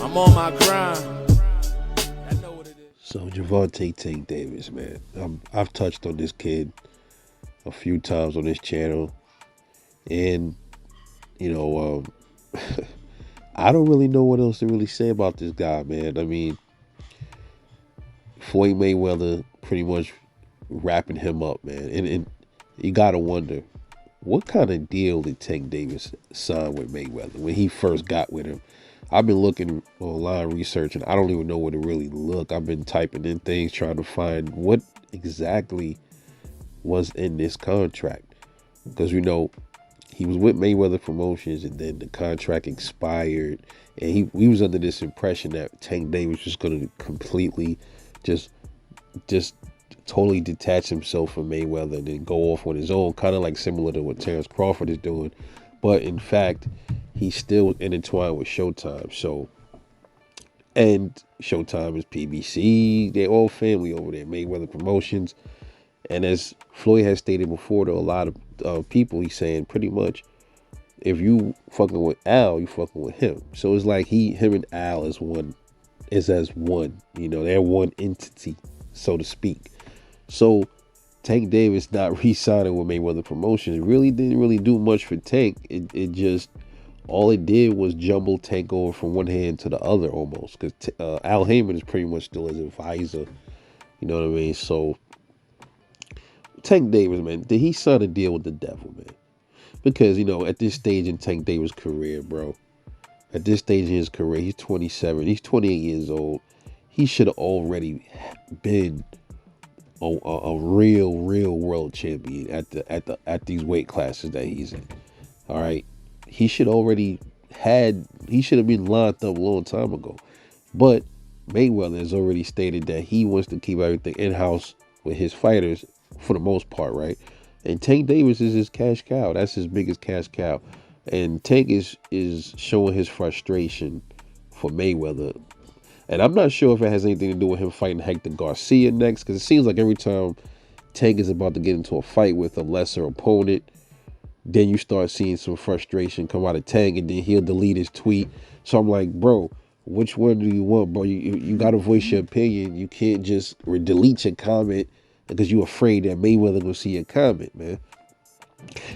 I'm on my grind. I know what it is. So Gervonta Tank Davis, man, I've touched on this kid a few times on this channel, and you know, I don't really know what else to really say about this guy, man. I mean, Floyd Mayweather pretty much wrapping him up, man, and you gotta wonder what kind of deal did Tank Davis sign with Mayweather when he first got with him. I've been looking online researching. I don't even know where to really look. I've been typing in things trying to find what exactly was in this contract. Because he was with Mayweather Promotions and then the contract expired. And he was under this impression that Tank Davis was going to completely just just totally detach himself from Mayweather and then go off on his own, kind of like similar to what Terrence Crawford is doing. But in fact, he's still intertwined with Showtime. So, and Showtime is PBC. They're all family over there, Mayweather Promotions. And as Floyd has stated before to a lot of people, he's saying pretty much, if you fucking with Al, you fucking with him. So it's like him and Al is as one. They're one entity, so to speak. So Tank Davis not re-signing with Mayweather Promotions really didn't really do much for Tank. It just, all it did was jumble Tank over from one hand to the other almost. Because Al Heyman is pretty much still his advisor. You know what I mean? So Tank Davis, man, did he sign a deal with the devil, man? Because, at this stage in Tank Davis' career, bro, at this stage in his career, he's 27, he's 28 years old. He should have already been a real world champion at these weight classes that he's in. All right, he should have been lined up a long time ago. But Mayweather has already stated that he wants to keep everything in house with his fighters for the most part, right? And Tank Davis is his cash cow. That's his biggest cash cow. And Tank is showing his frustration for Mayweather. And I'm not sure if it has anything to do with him fighting Hector Garcia next, because it seems like every time Tank is about to get into a fight with a lesser opponent, then you start seeing some frustration come out of Tank, and then he'll delete his tweet. So I'm like, bro, which one do you want, bro? You got to voice your opinion. You can't just delete your comment because you're afraid that Mayweather gonna see your comment, man.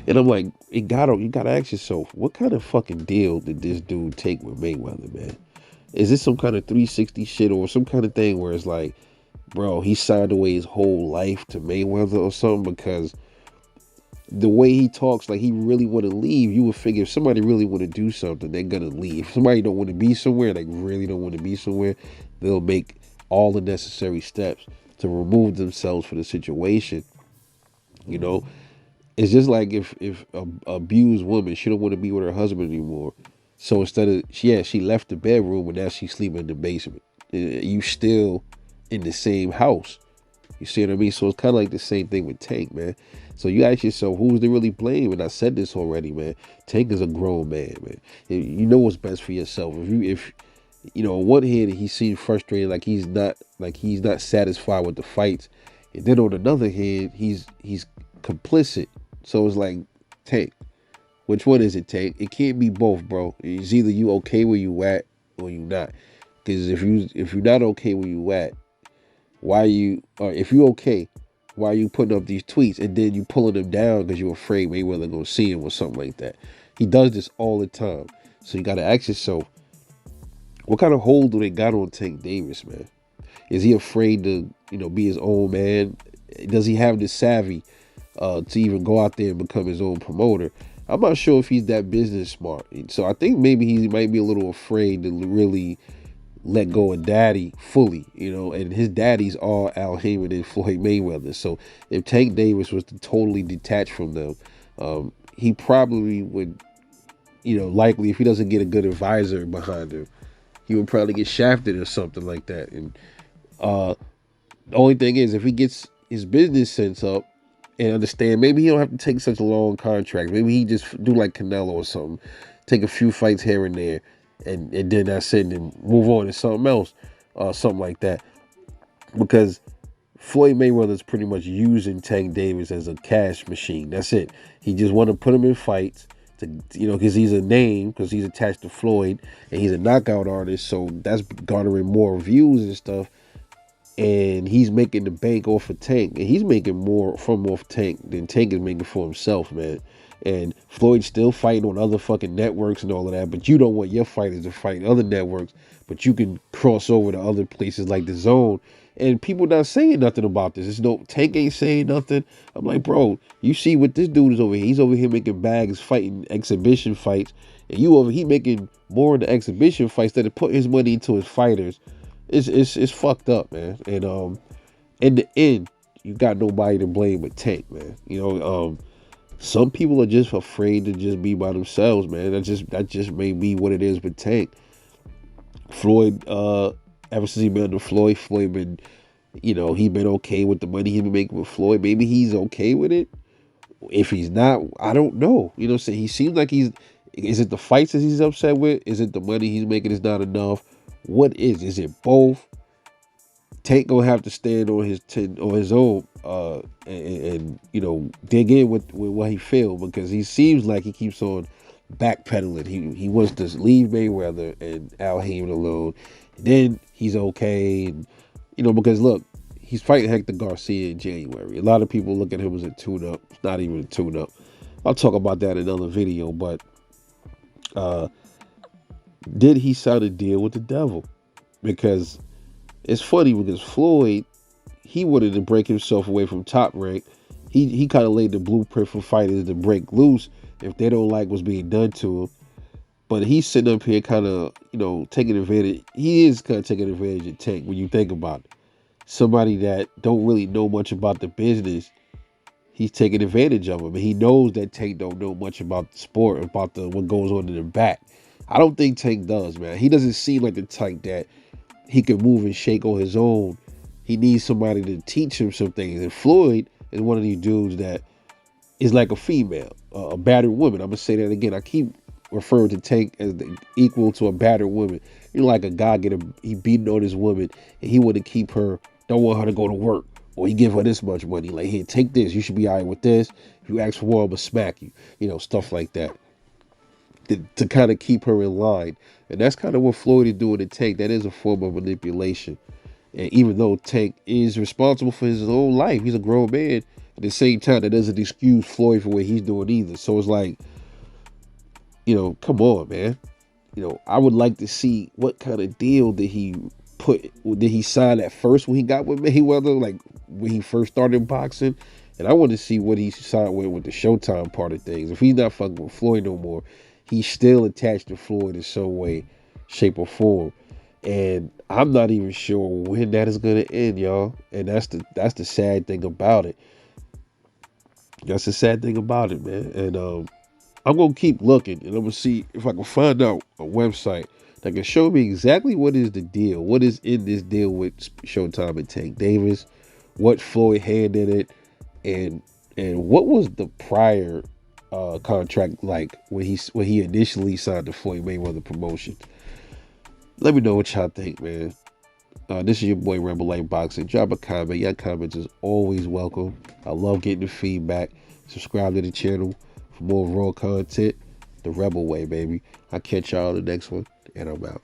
And I'm like, you gotta ask yourself, what kind of fucking deal did this dude take with Mayweather, man? Is this some kind of 360 shit or some kind of thing where it's like, bro, he signed away his whole life to Mayweather or something? Because the way he talks, like he really want to leave, you would figure if somebody really want to do something, they're gonna leave. If somebody don't want to be somewhere, like really don't want to be somewhere, they'll make all the necessary steps to remove themselves from the situation. It's just like if a abused woman, she don't want to be with her husband anymore. So instead of, she left the bedroom and now she's sleeping in the basement. You still in the same house. You see what I mean? So it's kind of like the same thing with Tank, man. So you ask yourself, who's to really blame? And I said this already, man. Tank is a grown man, man. You know what's best for yourself. If on one hand he seems frustrated, like he's not satisfied with the fights, and then on another hand he's complicit. So it's like, Tank, which one is it, Tank? It can't be both, bro. It's either you okay where you at or you not. Because if you're not okay where you at, if you okay, why are you putting up these tweets and then you pulling them down because you're afraid Mayweather gonna see him or something like that? He does this all the time. So you gotta ask yourself, what kind of hold do they got on Tank Davis, man? Is he afraid to, be his own man? Does he have the savvy to even go out there and become his own promoter? I'm not sure if he's that business smart. So I think maybe he might be a little afraid to really let go of daddy fully, and his daddies are Al Heyman and Floyd Mayweather. So if Tank Davis was to totally detach from them, he probably would, likely, if he doesn't get a good advisor behind him, he would probably get shafted or something like that. And the only thing is, if he gets his business sense up and understand, maybe he don't have to take such a long contract. Maybe he just do like Canelo or something, take a few fights here and there, and then that's it, and move on to something else, something like that. Because Floyd Mayweather is pretty much using Tank Davis as a cash machine. That's it. He just want to put him in fights to, because he's a name, because he's attached to Floyd, and he's a knockout artist, so that's garnering more views and stuff. And he's making the bank off of Tank, and he's making more from off Tank than Tank is making for himself, man. And Floyd's still fighting on other fucking networks and all of that, but you don't want your fighters to fight other networks, but you can cross over to other places like the Zone. And people not saying nothing about this. It's no Tank ain't saying nothing. I'm like, bro, you see what this dude is over here? He's over here making bags, fighting exhibition fights, and you over here making more in the exhibition fights that put his money into his fighters. It's fucked up, man. And in the end, you got nobody to blame but Tank, man. Some people are just afraid to just be by themselves, man. That just may be what it is with Tank. Floyd, ever since he been under Floyd been, he been okay with the money he been making with Floyd. Maybe he's okay with it. If he's not, I don't know. You know what I'm saying? He seems like is it the fights that he's upset with? Is it the money he's making is not enough? What is it both? Tank gonna have to stand on his own and dig in with what he feel, because he seems like he keeps on backpedaling. He wants to leave Mayweather and Al Haymon alone. Then he's okay, and, because look, he's fighting Hector Garcia in January. A lot of people look at him as a tune-up. It's not even a tune-up. I'll talk about that in another video, but did he sign a deal with the devil? Because it's funny, because Floyd, he wanted to break himself away from Top Rank. He kind of laid the blueprint for fighters to break loose if they don't like what's being done to him. But he's sitting up here kind of, taking advantage. He is kind of taking advantage of Tank when you think about it. Somebody that don't really know much about the business, he's taking advantage of him. And he knows that Tank don't know much about the sport, about what goes on in the back. I don't think Tank does, man. He doesn't seem like the type that he can move and shake on his own. He needs somebody to teach him some things. And Floyd is one of these dudes that is like a female, a battered woman. I'm going to say that again. I keep referring to Tank as equal to a battered woman. Like a guy he beating on his woman, and he want to keep her, don't want her to go to work, or he give her this much money. Like, here, take this. You should be all right with this. If you ask for more, I'm going to smack you. Stuff like that. To kind of keep her in line. And that's kind of what Floyd is doing to Tank. That is a form of manipulation. And even though Tank is responsible for his own life, he's a grown man, at the same time, that doesn't excuse Floyd for what he's doing either. So it's like, come on, man. I would like to see what kind of deal did he sign at first when he got with Mayweather, like when he first started boxing. And I want to see what he signed with the Showtime part of things. If he's not fucking with Floyd no more, he's still attached to Floyd in some way, shape, or form. And I'm not even sure when that is going to end, y'all. And that's the sad thing about it. That's the sad thing about it, man. And I'm going to keep looking, and I'm going to see if I can find out a website that can show me exactly what is the deal. What is in this deal with Showtime and Tank Davis? What Floyd had in it? And what was the prior contract like when he initially signed the Floyd Mayweather promotion? Let me know what y'all think, man. This is your boy Rebel Light Boxing. Drop a comment. Your comments is always welcome. I love getting the feedback. Subscribe to the channel for more raw content. The Rebel way, baby. I'll catch y'all on the next one, and I'm out.